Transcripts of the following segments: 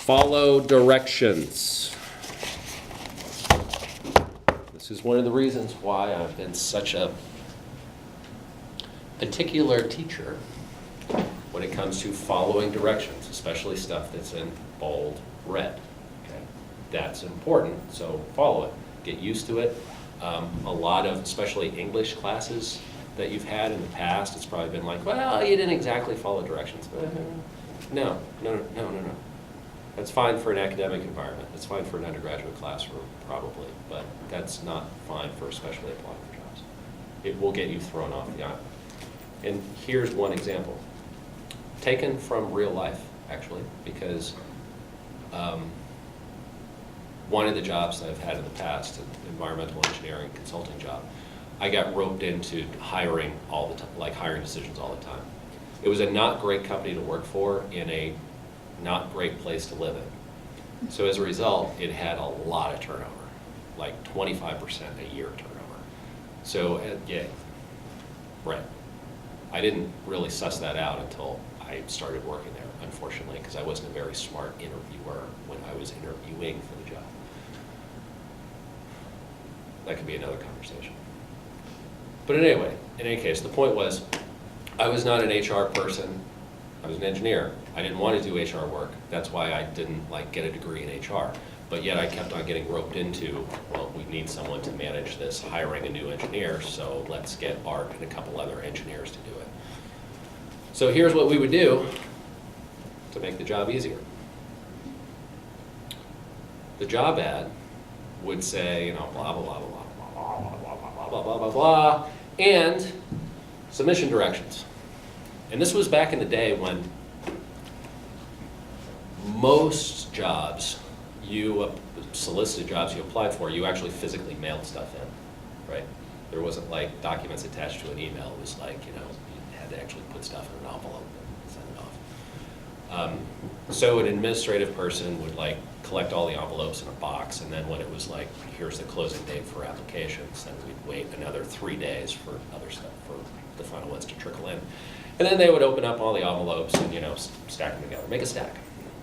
Follow directions. This is one of the reasons why I've been such a particular teacher when it comes to following directions, especially stuff that's in bold red. Okay? That's important, so follow it. Get used to it. A lot of, especially English classes that you've had in the past, it's probably been like, well, you didn't exactly follow directions. No. That's fine for an academic environment. That's fine for an undergraduate classroom, probably, but that's not fine for especially applying for jobs. It will get you thrown off the island. And here's one example, taken from real life, actually, because one of the jobs that I've had in the past, an environmental engineering consulting job, I got roped into hiring all the time, like hiring decisions all the time. It was a not great company to work for in a not great place to live in. So as a result, it had a lot of turnover, like 25% a year turnover. So yeah, right. I didn't really suss that out until I started working there, unfortunately, because I wasn't a very smart interviewer when I was interviewing for the job. That could be another conversation. But anyway, in any case, the point was, I was not an HR person. I was an engineer. I didn't want to do HR work. That's why I didn't get a degree in HR. But yet I kept on getting roped into, well, we need someone to manage this, hiring a new engineer, so let's get Art and a couple other engineers to do it. So here's what we would do to make the job easier. The job ad would say, blah, blah, blah, blah, blah, blah, blah, blah, blah, blah, blah, blah, and submission directions. And this was back in the day when most jobs, solicited jobs you applied for, you actually physically mailed stuff in, right? There wasn't like documents attached to an email. It was like, you had to actually put stuff in an envelope and send it off. So an administrative person would collect all the envelopes in a box, and then when it was like, here's the closing date for applications, then we'd wait another 3 days for other stuff, for the final ones to trickle in. And then they would open up all the envelopes and, stack them together. Make a stack.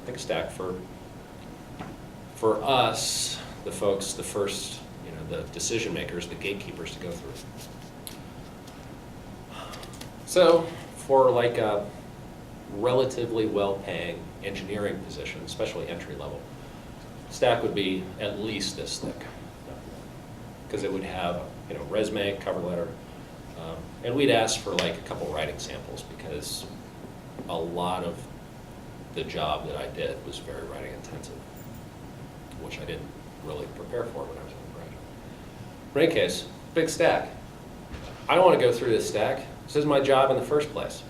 Make a stack for us, the folks, the first, the decision makers, the gatekeepers to go through. So for a relatively well-paying engineering position, especially entry level, stack would be at least this thick, because it would have resume, cover letter, and we'd ask for a couple writing samples, because a lot of the job that I did was very writing intensive, which I didn't really prepare for when I was undergraduate. But in any case, big stack. I don't want to go through this stack. This is my job in the first place.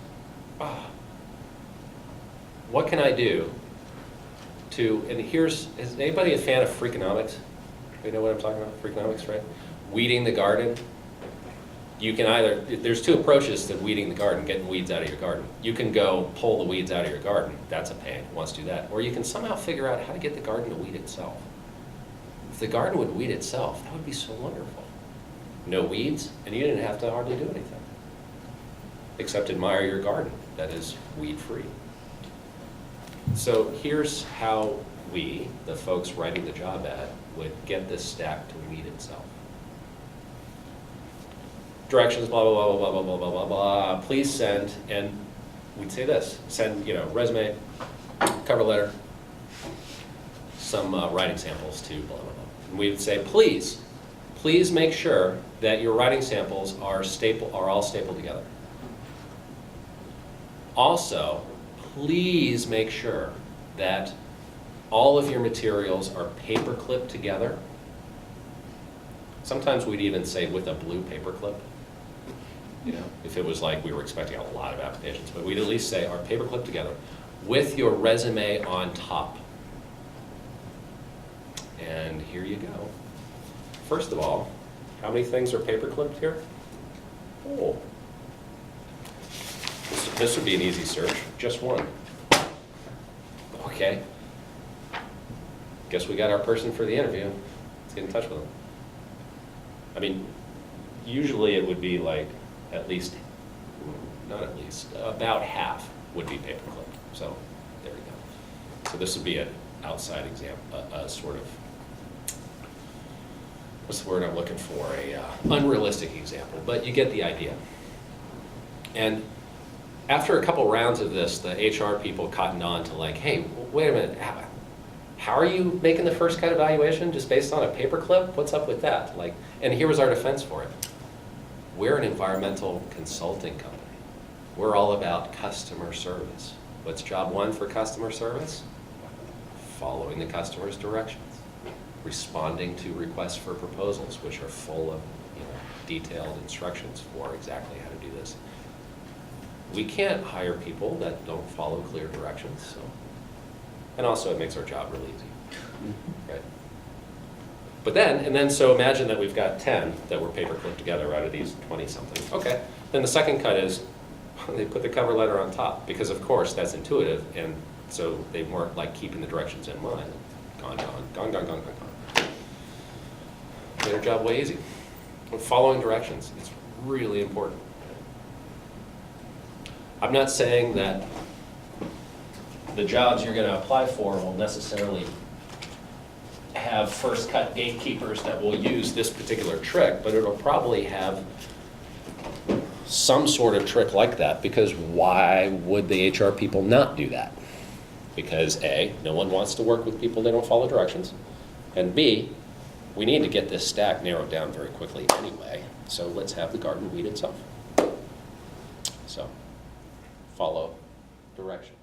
What can I do and is anybody a fan of Freakonomics? You know what I'm talking about? Freakonomics, right? Weeding the garden. You can there's two approaches to weeding the garden, getting weeds out of your garden. You can go pull the weeds out of your garden. That's a pain, who wants to do that. Or you can somehow figure out how to get the garden to weed itself. If the garden would weed itself, that would be so wonderful. No weeds, and you didn't have to hardly do anything, except admire your garden that is weed-free. So here's how we, the folks writing the job ad, would get this stack to weed itself. Directions, blah, blah, blah, blah, blah, blah, blah, blah, blah. Please send, and we'd say this, send, resume, cover letter, some writing samples to blah, blah, blah. And we would say, please make sure that your writing samples are all stapled together. Also, please make sure that all of your materials are paper clipped together. Sometimes we'd even say with a blue paper clip. If it was we were expecting a lot of applications, but we'd at least say our paper clipped together with your resume on top. And here you go. First of all, how many things are paper clipped here? Oh. This would be an easy search, just one. Okay. Guess we got our person for the interview. Let's get in touch with them. Usually it would be about half would be paper clipped. So there you go. So this would be it. outside example, a sort of, what's the word I'm looking for? A unrealistic example, but you get the idea. And after a couple rounds of this, the HR people cottoned on to like, hey, wait a minute, how are you making the first cut evaluation just based on a paperclip? What's up with that? Like, and here was our defense for it. We're an environmental consulting company. We're all about customer service. What's job one for customer service? Following the customer's directions. Responding to requests for proposals, which are full of detailed instructions for exactly how to do this. We can't hire people that don't follow clear directions. So. And also it makes our job really easy, right? But then, so imagine that we've got 10 that were paper-clipped together out of these 20-something. Okay, then the second cut is they put the cover letter on top because, of course, that's intuitive, and so they weren't like keeping the directions in mind. Gone. Made our job way easy. But following directions is really important. I'm not saying that the jobs you're going to apply for will necessarily have first cut gatekeepers that will use this particular trick, but it'll probably have some sort of trick like that, because why would the HR people not do that? Because A, no one wants to work with people that don't follow directions, and B, we need to get this stack narrowed down very quickly anyway, so let's have the garden weed itself. So, follow directions.